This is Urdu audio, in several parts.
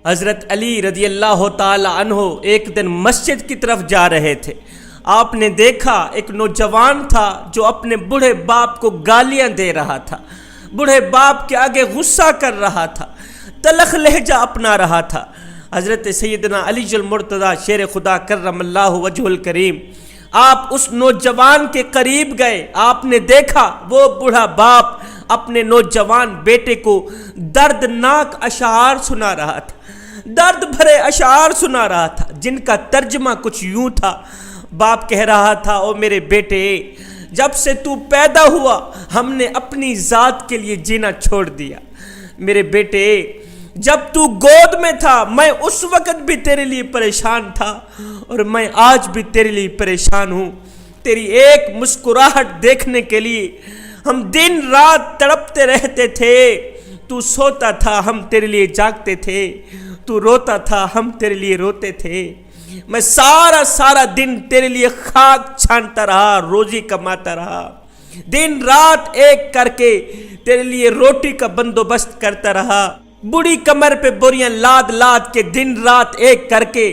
حضرت علی رضی اللہ تعالی عنہ ایک دن مسجد کی طرف جا رہے تھے۔ آپ نے دیکھا ایک نوجوان تھا جو اپنے بوڑھے باپ کو گالیاں دے رہا تھا، بوڑھے باپ کے آگے غصہ کر رہا تھا، تلخ لہجہ اپنا رہا تھا۔ حضرت سیدنا علی المرتضیٰ شیر خدا کرم اللہ وجہ الکریم، آپ اس نوجوان کے قریب گئے۔ آپ نے دیکھا وہ بوڑھا باپ اپنے نوجوان بیٹے کو دردناک اشعار سنا رہا تھا، درد بھرے اشعار سنا رہا تھا، جن کا ترجمہ کچھ یوں تھا۔ باپ کہہ رہا تھا، او میرے بیٹے، جب سے تو پیدا ہوا ہم نے اپنی ذات کے لیے جینا چھوڑ دیا۔ میرے بیٹے، جب تو گود میں تھا میں اس وقت بھی تیرے لیے پریشان تھا اور میں آج بھی تیرے لیے پریشان ہوں۔ تیری ایک مسکراہٹ دیکھنے کے لیے ہم دن رات تڑپتے رہتے تھے۔ تو سوتا تھا ہم تیرے لیے جاگتے تھے، تو روتا تھا ہم تیرے لیے روتے تھے۔ میں سارا دن تیرے لیے خاک چھانتا رہا، روزی کماتا رہا، دن رات ایک کر کے تیرے لیے روٹی کا بندوبست کرتا رہا، بڑی کمر پہ بوریاں لاد لاد کے دن رات ایک کر کے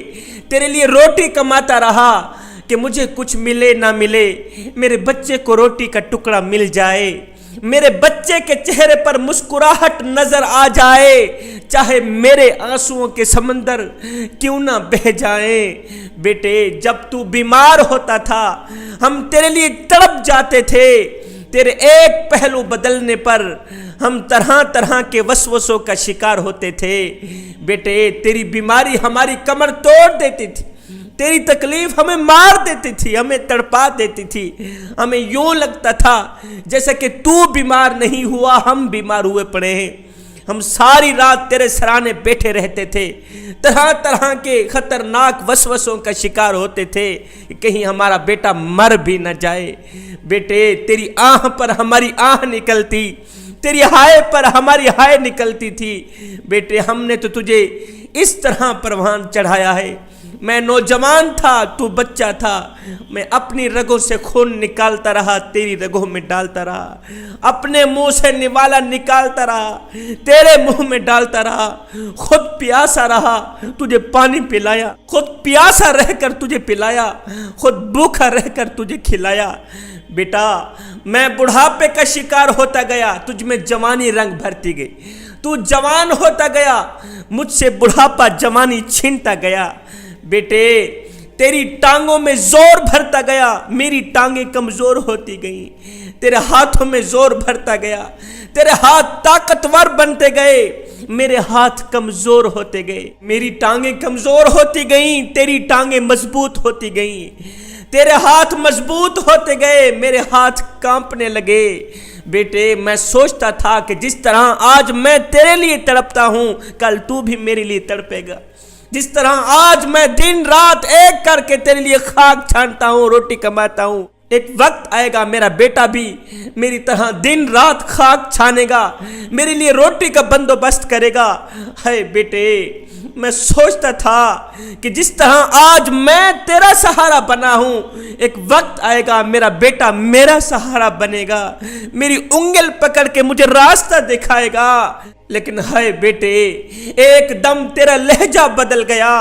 تیرے لیے روٹی کماتا رہا کہ مجھے کچھ ملے نہ ملے، میرے بچے کو روٹی کا ٹکڑا مل جائے، میرے بچے کے چہرے پر مسکراہٹ نظر آ جائے، چاہے میرے آنسوؤں کے سمندر کیوں نہ بہہ جائیں۔ بیٹے، جب تو بیمار ہوتا تھا ہم تیرے لیے تڑپ جاتے تھے، تیرے ایک پہلو بدلنے پر ہم طرح طرح کے وسوسوں کا شکار ہوتے تھے۔ بیٹے، تیری بیماری ہماری کمر توڑ دیتی تھی، تیری تکلیف ہمیں مار دیتی تھی، ہمیں تڑپا دیتی تھی، ہمیں یوں لگتا تھا جیسے کہ تو بیمار نہیں ہوا، ہم بیمار ہوئے پڑے ہیں۔ ہم ساری رات تیرے سرانے بیٹھے رہتے تھے، طرح طرح کے خطرناک وسوسوں کا شکار ہوتے تھے کہ کہیں ہمارا بیٹا مر بھی نہ جائے۔ بیٹے، تیری آہ پر ہماری آہ نکلتی، تیری ہائے پر ہماری ہائے نکلتی تھی۔ بیٹے، ہم نے تو تجھے اس طرح پروان چڑھایا ہے۔ میں نوجوان تھا، تو بچہ تھا، میں اپنی رگوں سے خون نکالتا رہا، تیری رگوں میں ڈالتا رہا، اپنے منہ سے نوالا نکالتا رہا، تیرے منہ میں ڈالتا رہا، خود پیاسا رہا، تجھے پانی پلایا، خود پیاسا رہ کر تجھے پلایا، خود بھوکا رہ کر تجھے کھلایا۔ بیٹا، میں بڑھاپے کا شکار ہوتا گیا، تجھ میں جوانی رنگ بھرتی گئی، تو جوان ہوتا گیا، مجھ سے بڑھاپا جوانی چھینتا گیا۔ بیٹے، تیری ٹانگوں میں زور بھرتا گیا، میری ٹانگیں کمزور ہوتی گئیں، تیرے ہاتھوں میں زور بھرتا گیا، تیرے ہاتھ طاقتور بنتے گئے، میرے ہاتھ کمزور ہوتے گئے، میری ٹانگیں کمزور ہوتی گئیں، تیری ٹانگیں مضبوط ہوتی گئیں، تیرے ہاتھ مضبوط ہوتے گئے، میرے ہاتھ کانپنے لگے۔ بیٹے، میں سوچتا تھا کہ جس طرح آج میں تیرے لیے تڑپتا ہوں کل تو بھی میرے لیے تڑپے گا، جس طرح آج میں دن رات ایک کر کے تیرے لیے خاک چھانتا ہوں، روٹی کماتا ہوں، ایک وقت آئے گا میرا بیٹا بھی میری طرح دن رات خاک چھانے گا، میرے لیے روٹی کا بندوبست کرے گا۔ ہے بیٹے، میں سوچتا تھا کہ جس طرح آج میں تیرا سہارا بنا ہوں ایک وقت آئے گا میرا بیٹا میرا سہارا بنے گا، میری انگل پکڑ کے مجھے راستہ دکھائے گا۔ لیکن ہے بیٹے، ایک دم تیرا لہجہ بدل گیا،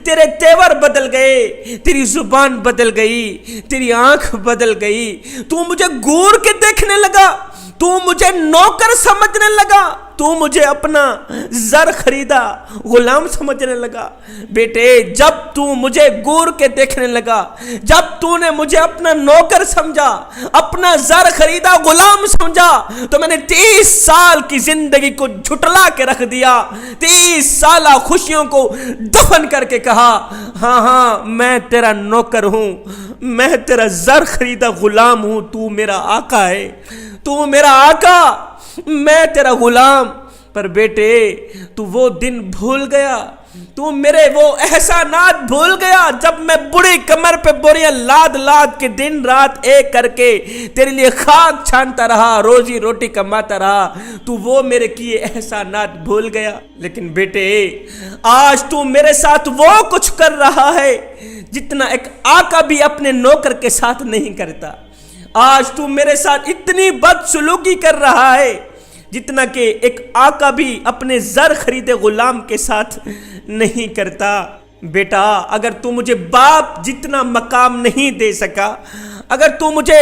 تیرے تیور بدل گئے، تیری زبان بدل گئی، تیری آنکھ بدل گئی، تو مجھے گور کے دیکھنے لگا، تو مجھے نوکر سمجھنے لگا، تو مجھے اپنا زر خریدا غلام سمجھنے لگا۔ بیٹے، جب تو مجھے گور کے دیکھنے لگا، جب تو نے مجھے اپنا نوکر سمجھا، اپنا زر خریدا غلام سمجھا، تو میں نے 30 سال کی زندگی کو جھٹلا کے رکھ دیا، 30 سالہ خوشیوں کو دفن کر کے کہا، ہاں میں تیرا نوکر ہوں، میں تیرا زر خریدا غلام ہوں، تو میرا آقا ہے، تو میرا آقا، میں تیرا غلام۔ پر بیٹے، تو وہ دن بھول گیا، تو میرے وہ احسانات بھول گیا جب میں بڑی کمر پہ بوریاں لاد لاد کے دن رات ایک کر کے تیرے لیے خاک چھانتا رہا، روزی روٹی کماتا رہا، تو وہ میرے کیے احسانات بھول گیا۔ لیکن بیٹے، آج تو میرے ساتھ وہ کچھ کر رہا ہے جتنا ایک آقا بھی اپنے نوکر کے ساتھ نہیں کرتا۔ آج تو میرے ساتھ اتنی بدسلوکی کر رہا ہے، جتنا کہ ایک آقا بھی اپنے زر خریدے غلام کے ساتھ نہیں کرتا۔ بیٹا اگر تو مجھے باپ جتنا مقام نہیں دے سکا، اگر تو مجھے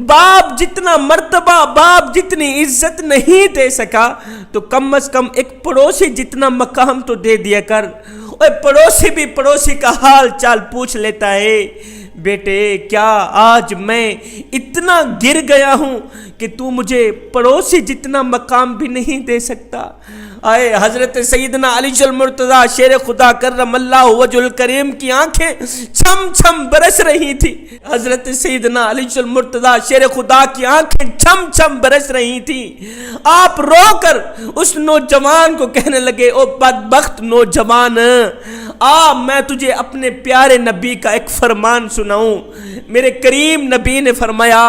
باپ جتنا مرتبہ، باپ جتنی عزت نہیں دے سکا، تو کم از کم ایک پڑوسی جتنا مقام تو دے دیا کر۔ اور پڑوسی بھی پڑوسی کا حال چال پوچھ لیتا ہے۔ بیٹے کیا آج میں اتنا گر گیا ہوں کہ تو مجھے پڑوسی جتنا مقام بھی نہیں دے سکتا؟ آئے حضرت سیدنا علی المرتضیٰ شیر خدا کرم اللہ وجہ الکریم کی آنکھیں چھم چھم برس رہی تھی۔ حضرت سیدنا علی المرتضیٰ شیر خدا کی آنکھیں چھم چھم برس رہی تھی۔ آپ رو کر اس نوجوان کو کہنے لگے، او بدبخت نوجوان، میں تجھے اپنے پیارے نبی کا ایک فرمان سناؤں۔ میرے کریم نبی نے فرمایا،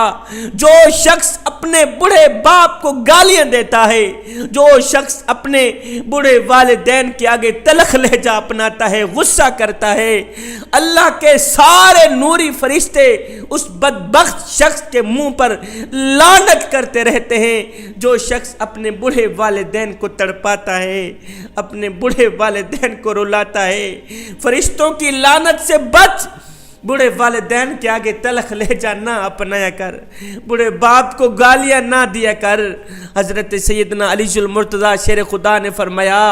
جو شخص اپنے بڑے باپ کو گالیاں دیتا ہے، جو شخص اپنے بڑے والدین کے آگے تلخ لہجہ اپناتا ہے، غصہ کرتا ہے، اللہ کے سارے نوری فرشتے اس بدبخت شخص کے منہ پر لعنت کرتے رہتے ہیں۔ جو شخص اپنے بڑے والدین کو تڑپاتا ہے، اپنے بڑے والدین کو رلاتا ہے، فرشتوں کی لعنت سے بچ۔ بڑے والدین کے آگے تلخ لہجہ نہ اپنایا کر، بڑے باپ کو گالیاں نہ دیا کر۔ حضرت سیدنا علی المرتضیٰ شیر خدا نے فرمایا،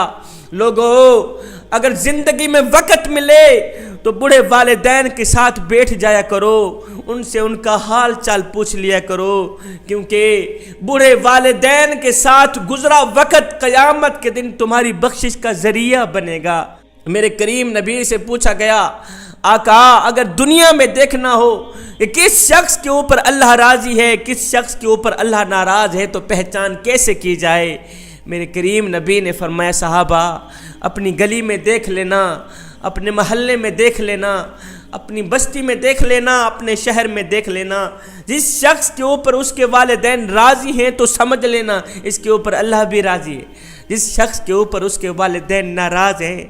لوگو اگر زندگی میں وقت ملے تو بڑے والدین کے ساتھ بیٹھ جایا کرو، ان سے ان کا حال چال پوچھ لیا کرو، کیونکہ بڑے والدین کے ساتھ گزرا وقت قیامت کے دن تمہاری بخشش کا ذریعہ بنے گا۔ میرے کریم نبی سے پوچھا گیا، آقا اگر دنیا میں دیکھنا ہو کہ کس شخص کے اوپر اللہ راضی ہے، کس شخص کے اوپر اللہ ناراض ہے، تو پہچان کیسے کی جائے؟ میرے کریم نبی نے فرمایا، صحابہ اپنی گلی میں دیکھ لینا، اپنے محلے میں دیکھ لینا، اپنی بستی میں دیکھ لینا، اپنے شہر میں دیکھ لینا، جس شخص کے اوپر اس کے والدین راضی ہیں تو سمجھ لینا اس کے اوپر اللہ بھی راضی ہے۔ جس شخص کے اوپر اس کے والدین ناراض ہیں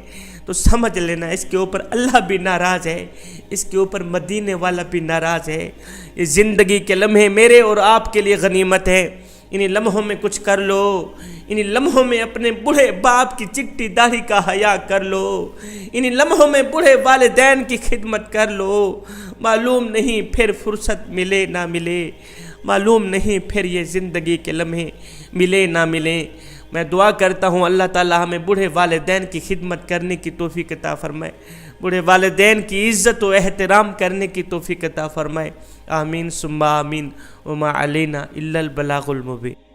تو سمجھ لینا اس کے اوپر اللہ بھی ناراض ہے، اس کے اوپر مدینے والا بھی ناراض ہے۔ اس زندگی کے لمحے میرے اور آپ کے لیے غنیمت ہے، انہی لمحوں میں کچھ کر لو، انہی لمحوں میں اپنے بوڑھے باپ کی چٹی داڑھی کا حیا کر لو، انہی لمحوں میں بوڑھے والدین کی خدمت کر لو۔ معلوم نہیں پھر فرصت ملے نہ ملے، معلوم نہیں پھر یہ زندگی کے لمحے ملے نہ ملے۔ میں دعا کرتا ہوں اللہ تعالی ہمیں بوڑھے والدین کی خدمت کرنے کی توفیق عطا فرمائے، بوڑھے والدین کی عزت و احترام کرنے کی توفیق عطا فرمائے۔ آمین ثم آمین، وما علینا الا البلاغ المبین۔